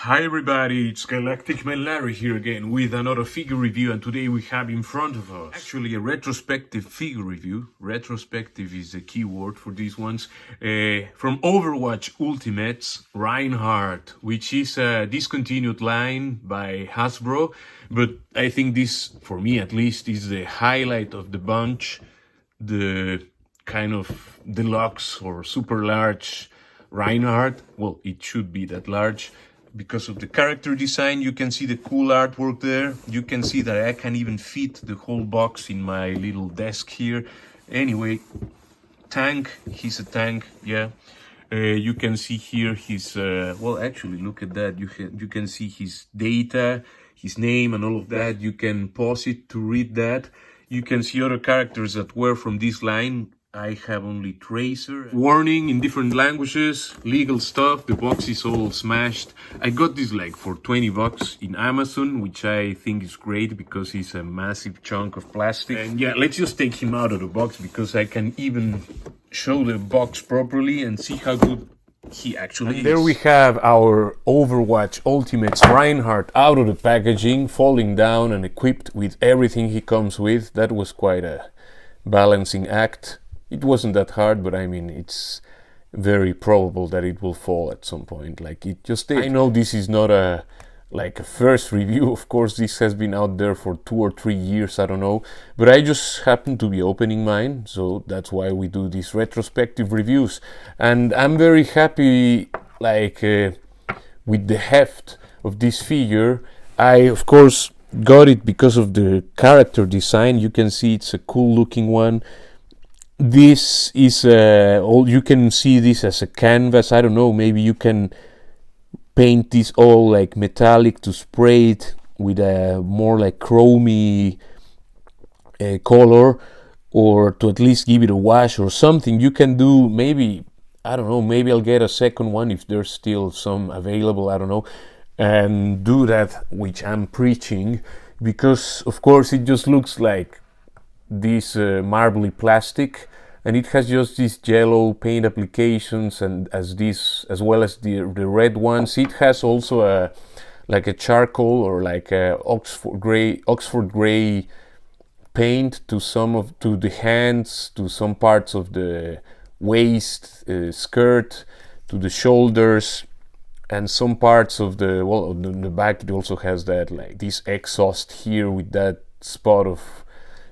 Hi everybody, it's Galactic Man Larry here again with another figure review, and today we have in front of us actually a retrospective figure review. Retrospective is the key word for these ones. From Overwatch Ultimates, Reinhardt, which is a discontinued line by Hasbro, but I think this, for me at least, is the highlight of the bunch. The kind of deluxe or super large Reinhardt. Well, it should be that large because of the character design. You can see the cool artwork there. You can see that I can even fit the whole box in my little desk here. Anyway, tank, he's a tank, yeah. You can see here his, well, actually, look at that. You can see his data, his name and all of that. You can pause it to read that. You can see other characters that were from this line. I have only Tracer. Warning in different languages, legal stuff, the box is all smashed. I got this like for 20 bucks in Amazon, which I think is great because it's a massive chunk of plastic. And yeah, let's just take him out of the box because I can even show the box properly and see how good he actually is. There we have our Overwatch Ultimates Reinhardt out of the packaging, falling down and equipped with everything he comes with. That was quite a balancing act. It wasn't that hard, but I mean, it's very probable that it will fall at some point, like it just did. I know this is not a first review, of course. This has been out there for 2 or 3 years, I don't know, but I just happened to be opening mine, so that's why we do these retrospective reviews. And I'm very happy, with the heft of this figure. I, of course, got it because of the character design. You can see it's a cool looking one. This is you can see this as a canvas. I don't know, maybe you can paint this all like metallic to spray it with a more like chromy color, or to at least give it a wash or something. You can do, maybe, I don't know, maybe I'll get a second one if there's still some available, I don't know, and do that, which I'm preaching, because of course it just looks like this marbly plastic, and it has just these yellow paint applications, and as well as the red ones. It has also a charcoal or like a Oxford gray paint to the hands, to some parts of the waist, skirt, to the shoulders, and some parts of the back. It also has that, like, this exhaust here with that spot of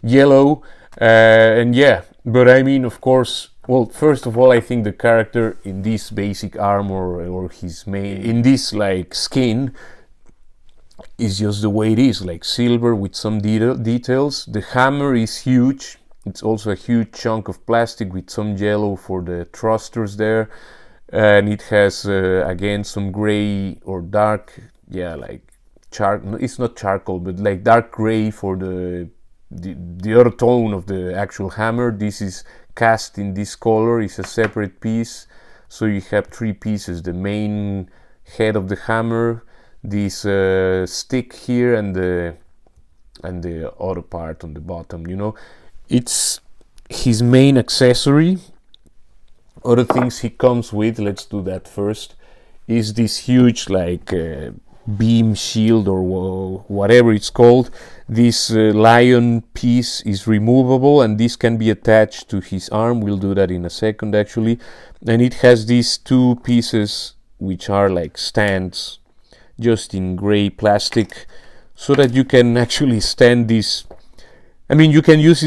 yellow, and yeah. But I mean, of course, well, first of all, I think the character in this basic armor, or his main, in this like skin, is just the way it is, like silver with some details. The hammer is huge. It's also a huge chunk of plastic with some yellow for the thrusters there, and it has again some gray or dark, yeah, like it's not charcoal, but like dark gray for the other tone of the actual hammer. This is cast in this color. It's a separate piece, so you have 3 pieces: the main head of the hammer, this stick here, and the other part on the bottom. It's his main accessory. Other things he comes with, let's do that first, is this huge beam shield, or whatever it's called. This lion piece is removable, and this can be attached to his arm. We'll do that in a second, actually. And it has these 2 pieces which are like stands, just in gray plastic, so that you can actually stand this. I mean, you can use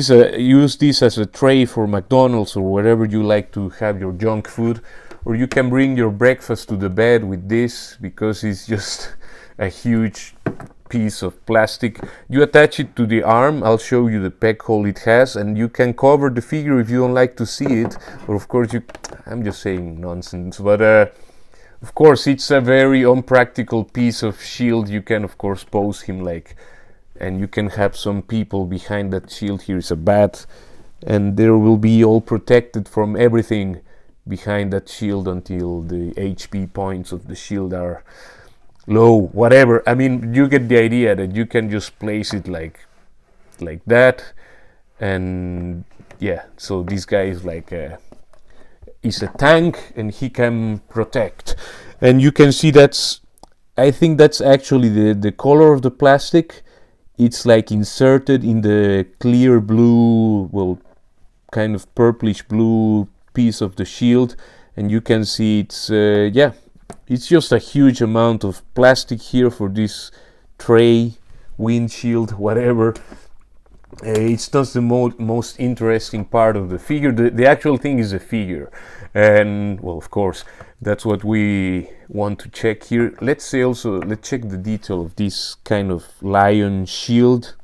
this as a tray for McDonald's or wherever you like to have your junk food, or you can bring your breakfast to the bed with this, because it's just a huge piece of plastic. You attach it to the arm. I'll show you the peg hole it has, and you can cover the figure if you don't like to see it. Or of course I'm just saying nonsense, but of course it's a very unpractical piece of shield. You can of course pose him and you can have some people behind that shield. Here is a bat, and there will be all protected from everything behind that shield until the HP points of the shield are low, whatever. I mean, you get the idea that you can just place it like that, and yeah. So this guy is is a tank, and he can protect. And you can see that's I think that's actually the color of the plastic. It's like inserted in the clear blue, well, kind of purplish blue piece of the shield, and you can see it's yeah, it's just a huge amount of plastic here for this tray, windshield, whatever. It's not the most interesting part of the figure. The actual thing is a figure, and well, of course, that's what we want to check here. Let's check the detail of this kind of lion shield.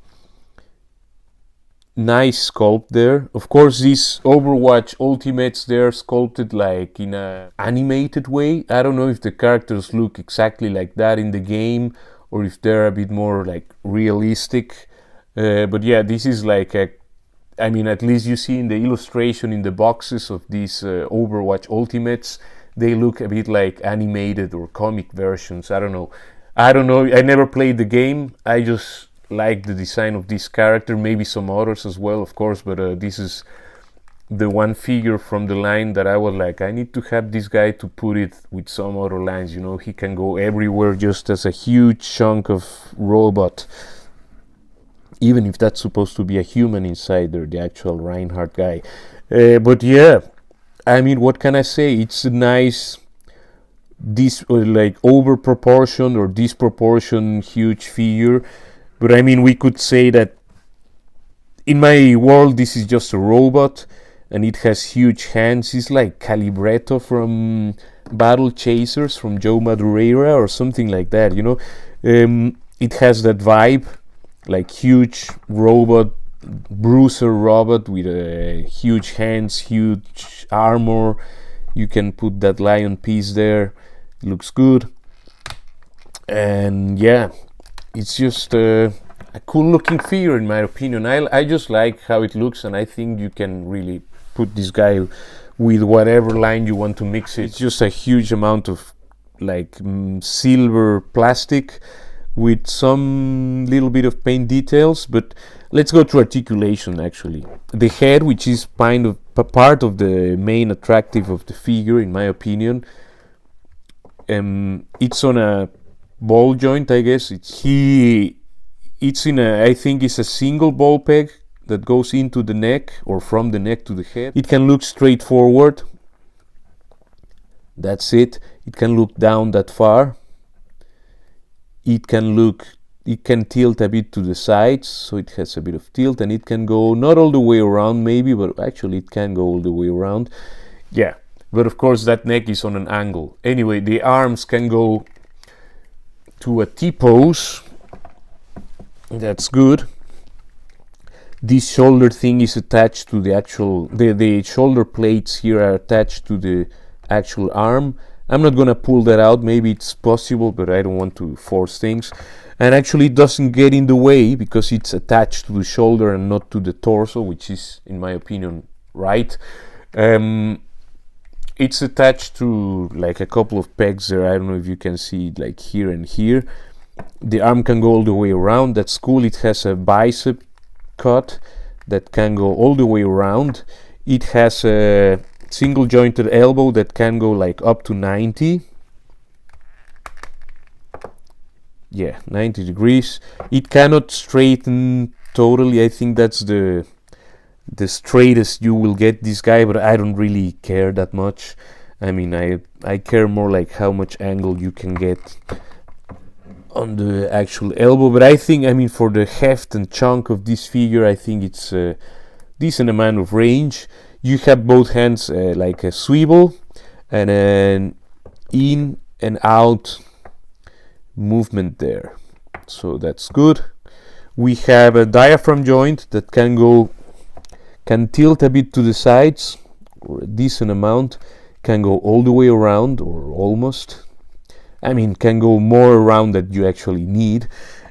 Nice sculpt there. Of course, these Overwatch ultimates, they're sculpted like in a animated way. I don't know if the characters look exactly like that in the game or if they're a bit more like realistic. But yeah, this is like I mean, at least you see in the illustration in the boxes of these Overwatch ultimates, they look a bit like animated or comic versions. I don't know. I never played the game. I just like the design of this character. Maybe some others as well, of course. But this is the one figure from the line that I was like, I need to have this guy to put it with some other lines. You know, he can go everywhere just as a huge chunk of robot. Even if that's supposed to be a human inside there, the actual Reinhardt guy. But yeah, I mean, what can I say? It's a nice, this like over proportion or disproportion huge figure. But I mean, we could say that in my world, this is just a robot, and it has huge hands. It's like Calibretto from Battle Chasers from Joe Madureira or something like that. You know, it has that vibe. Like huge robot, bruiser robot with huge hands, huge armor. You can put that lion piece there. It looks good. And yeah, it's just a cool looking figure in my opinion. I just like how it looks, and I think you can really put this guy with whatever line you want to mix it. It's just a huge amount of like silver plastic with some little bit of paint details. But let's go to articulation. Actually, the head, which is kind of part of the main attractive of the figure in my opinion, it's on a ball joint, I guess. It's in a, I think it's a single ball peg that goes into the neck or from the neck to the head. It can look straight forward, that's it. It can look down that far. It can tilt a bit to the sides, so it has a bit of tilt, and it can go not all the way around maybe, but actually it can go all the way around. Yeah, but of course that neck is on an angle. Anyway, the arms can go to a T-pose. That's good. This shoulder thing is attached to the actual, the shoulder plates here are attached to the actual arm. I'm not gonna pull that out. Maybe it's possible, but I don't want to force things. And actually it doesn't get in the way because it's attached to the shoulder and not to the torso, which is, in my opinion, right. It's attached to like a couple of pegs there. I don't know if you can see it, like here and here. The arm can go all the way around. That's cool. It has a bicep cut that can go all the way around. It has a single jointed elbow that can go like up to 90. Yeah, 90 degrees. It cannot straighten totally. I think that's the straightest you will get this guy, but I don't really care that much. I mean, I care more like how much angle you can get on the actual elbow. But I think, I mean, for the heft and chunk of this figure, I think it's a decent amount of range. You have both hands like a swivel and an in and out movement there, so that's good. We have a diaphragm joint that can tilt a bit to the sides, or a decent amount, can go all the way around or almost. I mean, can go more around than you actually need.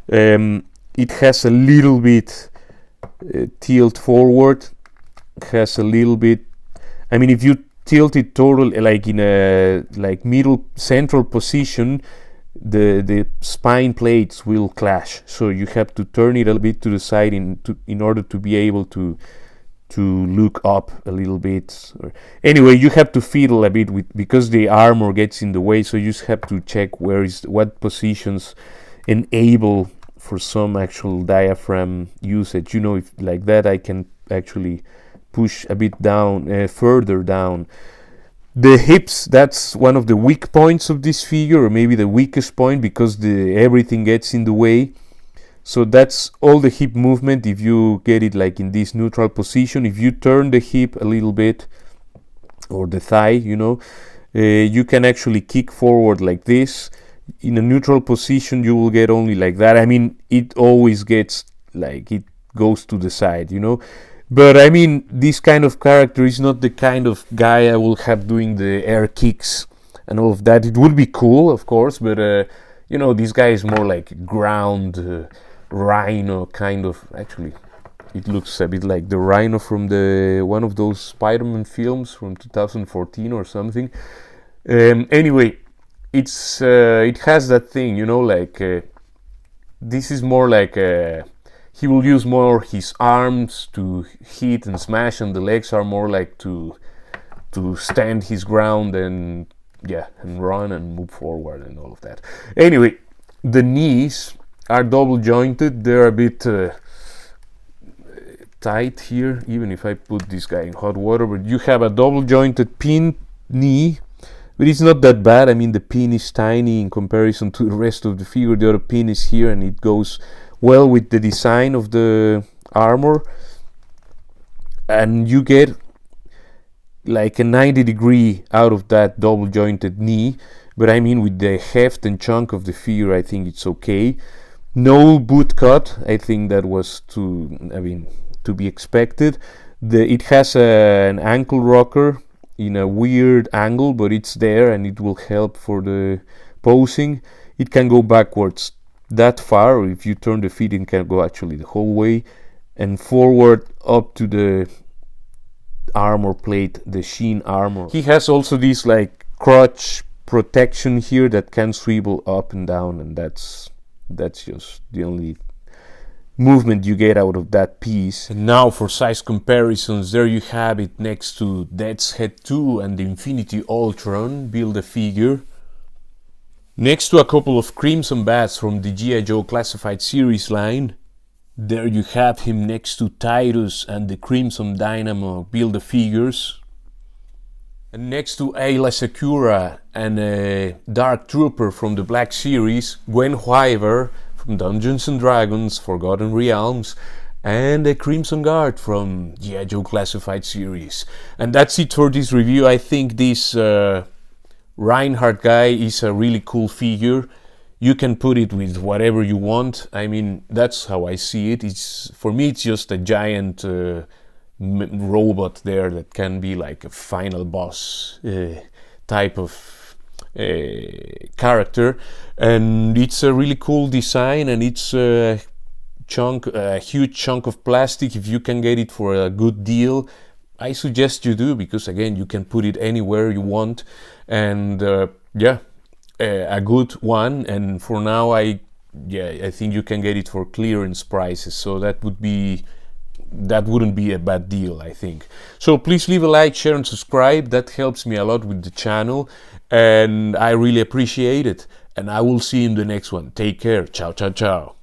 It has a little bit tilt forward. It has a little bit, I mean, if you tilt it totally like in a like middle central position, the spine plates will clash, so you have to turn it a bit to the side in order to be able to to look up a little bit. Anyway, you have to fiddle a bit with, because the armor gets in the way, so you just have to check what positions enable for some actual diaphragm usage. You know, if like that, I can actually push a bit down, further down. The hips, that's one of the weak points of this figure, or maybe the weakest point, because everything gets in the way. So that's all the hip movement. If you get it like in this neutral position, if you turn the hip a little bit, or the thigh, you know, you can actually kick forward like this. In a neutral position, you will get only like that. I mean, it always gets like, it goes to the side, you know. But I mean, this kind of character is not the kind of guy I will have doing the air kicks and all of that. It would be cool, of course, but you know, this guy is more like ground rhino kind of. Actually, it looks a bit like the rhino from the one of those Spider-Man films from 2014 or something. Anyway, it's it has that thing, you know, like this is more like he will use more his arms to hit and smash, and the legs are more like to stand his ground and and run and move forward and all of that. Anyway, the knees are double jointed. They're a bit tight here, even if I put this guy in hot water. But you have a double jointed pin knee, but it's not that bad. I mean, the pin is tiny in comparison to the rest of the figure. The other pin is here, and it goes well with the design of the armor, and you get like a 90-degree out of that double jointed knee. But I mean, with the heft and chunk of the figure, I think it's okay. No boot cut. I think that was to be expected. It has an ankle rocker in a weird angle, but it's there and it will help for the posing. It can go backwards that far, or if you turn the feet, it can go actually the whole way, and forward up to the armor plate, the sheen armor. He has also this like crotch protection here that can swivel up and down, and that's just the only movement you get out of that piece. And now for size comparisons, there you have it next to Death's Head 2 and the Infinity Ultron Build-A-Figure. Next to a couple of Crimson Bats from the G.I. Joe Classified Series line. There you have him next to Titus and the Crimson Dynamo Build-A-Figures. And next to Ayla Secura and a Dark Trooper from the Black Series, Gwen Wyver from Dungeons & Dragons Forgotten Realms, and a Crimson Guard from G.I. Joe Classified Series. And that's it for this review. I think this Reinhardt guy is a really cool figure. You can put it with whatever you want. I mean, that's how I see it. For me, it's just a giant robot there that can be like a final boss type of character, and it's a really cool design, and it's a huge chunk of plastic. If you can get it for a good deal, I suggest you do, because again, you can put it anywhere you want, and a good one. And for now, I think you can get it for clearance prices, so that wouldn't be a bad deal, I think. So please leave a like, share and subscribe. That helps me a lot with the channel, and I really appreciate it. And I will see you in the next one. Take care. Ciao, ciao, ciao.